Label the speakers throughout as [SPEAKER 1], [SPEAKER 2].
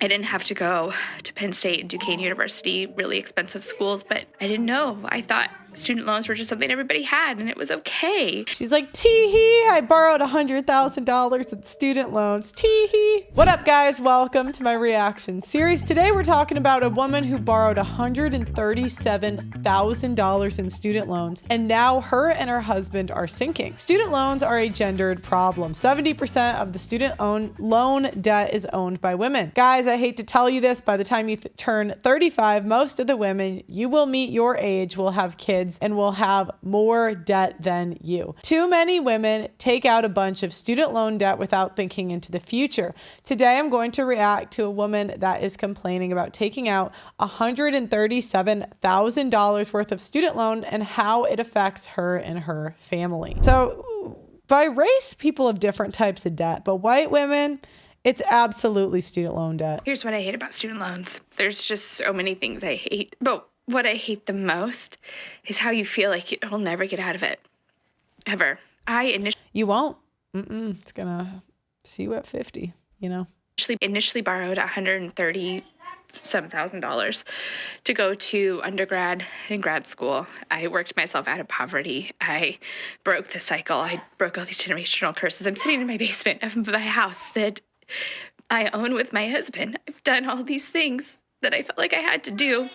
[SPEAKER 1] I didn't have to go to Penn State and Duquesne University, really expensive schools, but I didn't know. I thought student loans were just something everybody had and it was okay.
[SPEAKER 2] She's like, tee-hee, I borrowed $100,000 in student loans, tee-hee. What up, guys? Welcome to my reaction series. Today we're talking about a woman who borrowed $137,000 in student loans, and now her and her husband are sinking. Student loans are a gendered problem. 70% of the student loan debt is owned by women. Guys, I hate to tell you this, by the time you turn 35, most of the women you will meet your age will have kids and will have more debt than you. Too many women take out a bunch of student loan debt without thinking into the future. Today, I'm going to react to a woman that is complaining about taking out $137,000 worth of student loan and how it affects her and her family. So by race, people have different types of debt, but white women, it's absolutely student loan debt.
[SPEAKER 1] Here's what I hate about student loans. There's just so many things I hate, but what I hate the most is how you feel like you'll never get out of it, ever.
[SPEAKER 2] You won't. It's gonna see you at 50, you know.
[SPEAKER 1] Initially borrowed $130,000 to go to undergrad and grad school. I worked myself out of poverty. I broke the cycle. I broke all these generational curses. I'm sitting in my basement of my house that I own with my husband. I've done all these things that I felt like I had to do.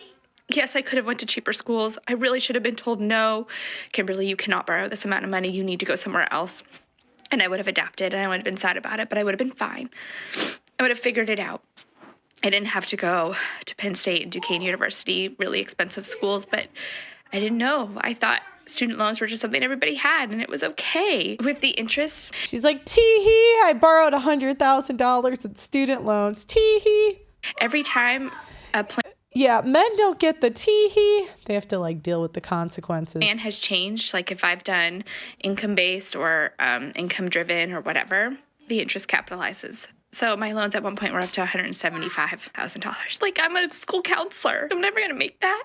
[SPEAKER 1] Yes, I could have went to cheaper schools. I really should have been told, no, Kimberly, you cannot borrow this amount of money. You need to go somewhere else. And I would have adapted and I would have been sad about it, but I would have been fine. I would have figured it out. I didn't have to go to Penn State and Duquesne University, really expensive schools, but I didn't know. I thought student loans were just something everybody had and it was okay with the interest.
[SPEAKER 2] She's like, tee-hee, I borrowed $100,000 in student loans, tee-hee.
[SPEAKER 1] Every time a plan
[SPEAKER 2] men don't get the tee-hee. They have to like deal with the consequences.
[SPEAKER 1] Plan has changed. Like if I've done income-based or income-driven or whatever, the interest capitalizes. So my loans at one point were up to $175,000. Like I'm a school counselor. I'm never going to make that.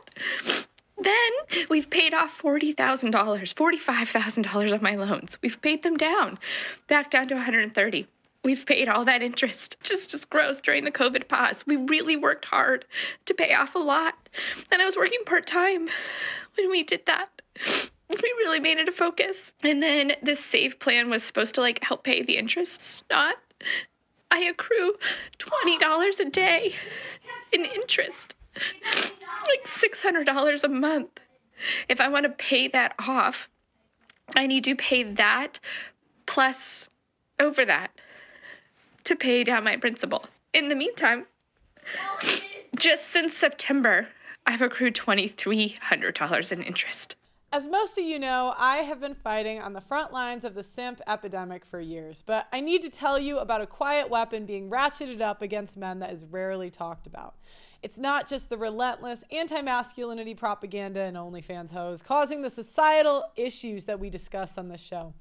[SPEAKER 1] Then we've paid off $40,000, $45,000 of my loans. We've paid them down, back down to $130,000. We've paid all that interest. Just grows during the COVID pause. We really worked hard to pay off a lot. And I was working part-time when we did that. We really made it a focus. And then this save plan was supposed to like help pay the interest. Not. I accrue $20 a day in interest. Like $600 a month. If I want to pay that off, I need to pay that plus over that to pay down my principal. In the meantime, just since September, I've accrued $2,300 in interest.
[SPEAKER 2] As most of you know, I have been fighting on the front lines of the simp epidemic for years, but I need to tell you about a quiet weapon being ratcheted up against men that is rarely talked about. It's not just the relentless anti-masculinity propaganda and OnlyFans hoes causing the societal issues that we discuss on this show.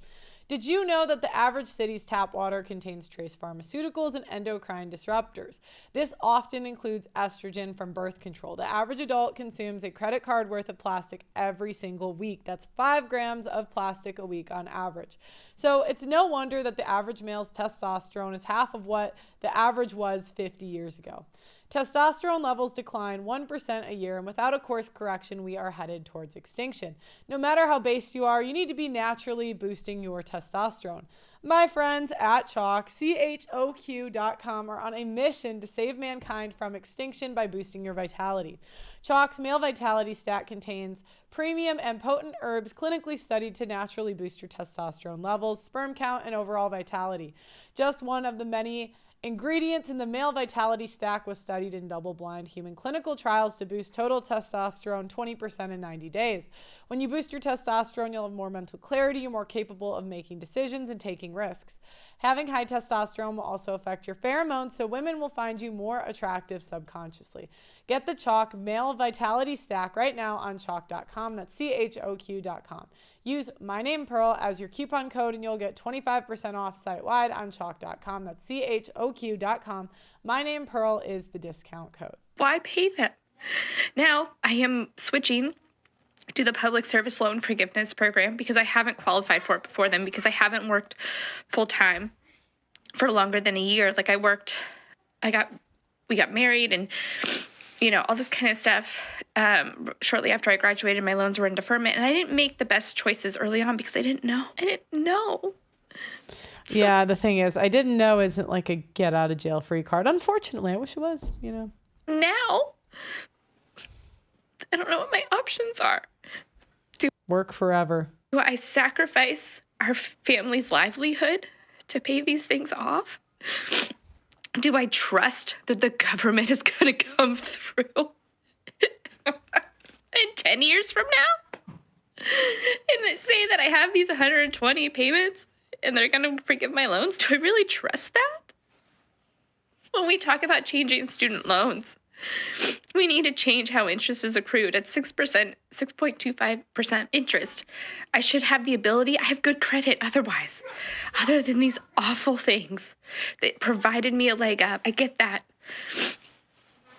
[SPEAKER 2] Did you know that the average city's tap water contains trace pharmaceuticals and endocrine disruptors? This often includes estrogen from birth control. The average adult consumes a credit card worth of plastic every single week. That's 5 grams of plastic a week on average. So it's no wonder that the average male's testosterone is half of what the average was 50 years ago. Testosterone levels decline 1% a year, and without a course correction, we are headed towards extinction. No matter how based you are, you need to be naturally boosting your testosterone. My friends at Chalk, CHOQ.com, are on a mission to save mankind from extinction by boosting your vitality. Chalk's Male Vitality Stack contains premium and potent herbs clinically studied to naturally boost your testosterone levels, sperm count, and overall vitality. Just one of the many ingredients in the Male Vitality Stack was studied in double-blind human clinical trials to boost total testosterone 20% in 90 days. When you boost your testosterone, you'll have more mental clarity, you're more capable of making decisions and taking risks. Having high testosterone will also affect your pheromones, so women will find you more attractive subconsciously. Get the Chalk Male Vitality Stack right now on Chalk.com. That's CHOQ.com. Use my name Pearl as your coupon code and you'll get 25% off site-wide on Chalk.com. That's CHOQ.com. My name Pearl is the discount code.
[SPEAKER 1] Why pay them? Now I am switching to the public service loan forgiveness program because I haven't qualified for it before then, because I haven't worked full time for longer than a year. Like I got we got married and, you know, all this kind of stuff. Shortly after I graduated, my loans were in deferment, and I didn't make the best choices early on because I didn't know. So,
[SPEAKER 2] yeah, the thing is, I didn't know isn't like a get out of jail free card. Unfortunately, I wish it was, you know.
[SPEAKER 1] Now, I don't know what my options are.
[SPEAKER 2] Work forever.
[SPEAKER 1] Do I sacrifice our family's livelihood to pay these things off? Do I trust that the government is going to come through in 10 years from now? And say that I have these 120 payments and they're going to forgive my loans? Do I really trust that? When we talk about changing student loans, we need to change how interest is accrued at 6%, 6.25% interest. I should have the ability, I have good credit otherwise, other than these awful things that provided me a leg up. I get that.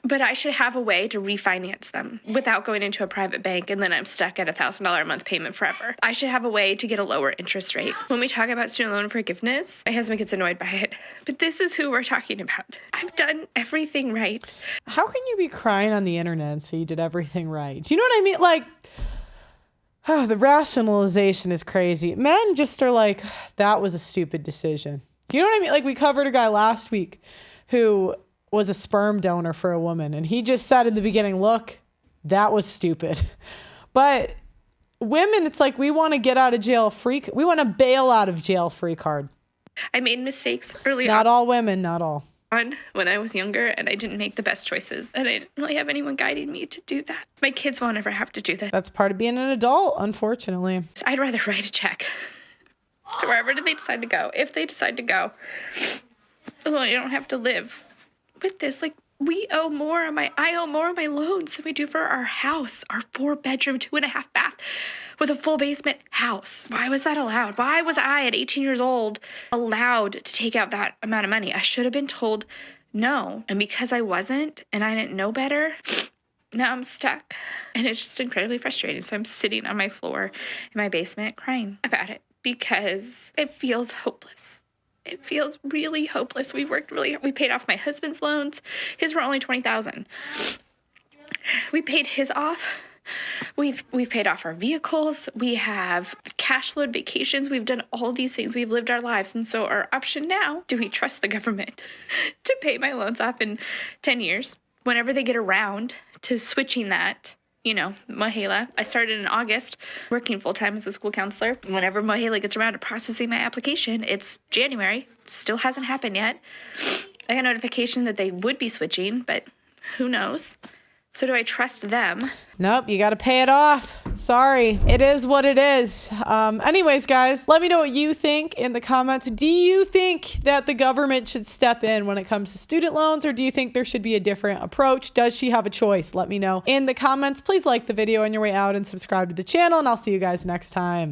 [SPEAKER 1] But I should have a way to refinance them without going into a private bank and then I'm stuck at $1,000 a month payment forever. I should have a way to get a lower interest rate. When we talk about student loan forgiveness, my husband gets annoyed by it. But this is who we're talking about. I've done everything right.
[SPEAKER 2] How can you be crying on the internet and say you did everything right? Do you know what I mean? Like, oh, the rationalization is crazy. Men just are like, that was a stupid decision. Do you know what I mean? Like, we covered a guy last week who was a sperm donor for a woman. And he just said in the beginning, look, that was stupid. But women, it's like, we want to get out of jail free. We want to bail out of jail free card.
[SPEAKER 1] I made mistakes early
[SPEAKER 2] Not all women, not all.
[SPEAKER 1] on when I was younger, and I didn't make the best choices. And I didn't really have anyone guiding me to do that. My kids won't ever have to do that.
[SPEAKER 2] That's part of being an adult, unfortunately.
[SPEAKER 1] I'd rather write a check to wherever they decide to go. If they decide to go, well, you don't have to live with this. Like, I owe more on my loans than we do for our house, our 4-bedroom, 2.5 bath with a full basement house. Why was that allowed? Why was I at 18 years old allowed to take out that amount of money? I should have been told no. And because I wasn't and I didn't know better, now I'm stuck. And it's just incredibly frustrating. So I'm sitting on my floor in my basement crying about it because it feels hopeless. It feels really hopeless. We paid off my husband's loans. His were only $20,000. We paid his off. We've paid off our vehicles. We have cash flowed vacations. We've done all these things. We've lived our lives. And so our option now, do we trust the government to pay my loans off in 10 years? Whenever they get around to switching that, you know, Mahela. I started in August working full-time as a school counselor. Whenever Mahela gets around to processing my application, it's January. Still hasn't happened yet. I got notification that they would be switching, but who knows? So do I trust them?
[SPEAKER 2] Nope, you got to pay it off. Sorry, it is what it is. Anyways, guys, let me know what you think in the comments. Do you think that the government should step in when it comes to student loans, or do you think there should be a different approach? Does she have a choice? Let me know in the comments. Please like the video on your way out and subscribe to the channel, and I'll see you guys next time.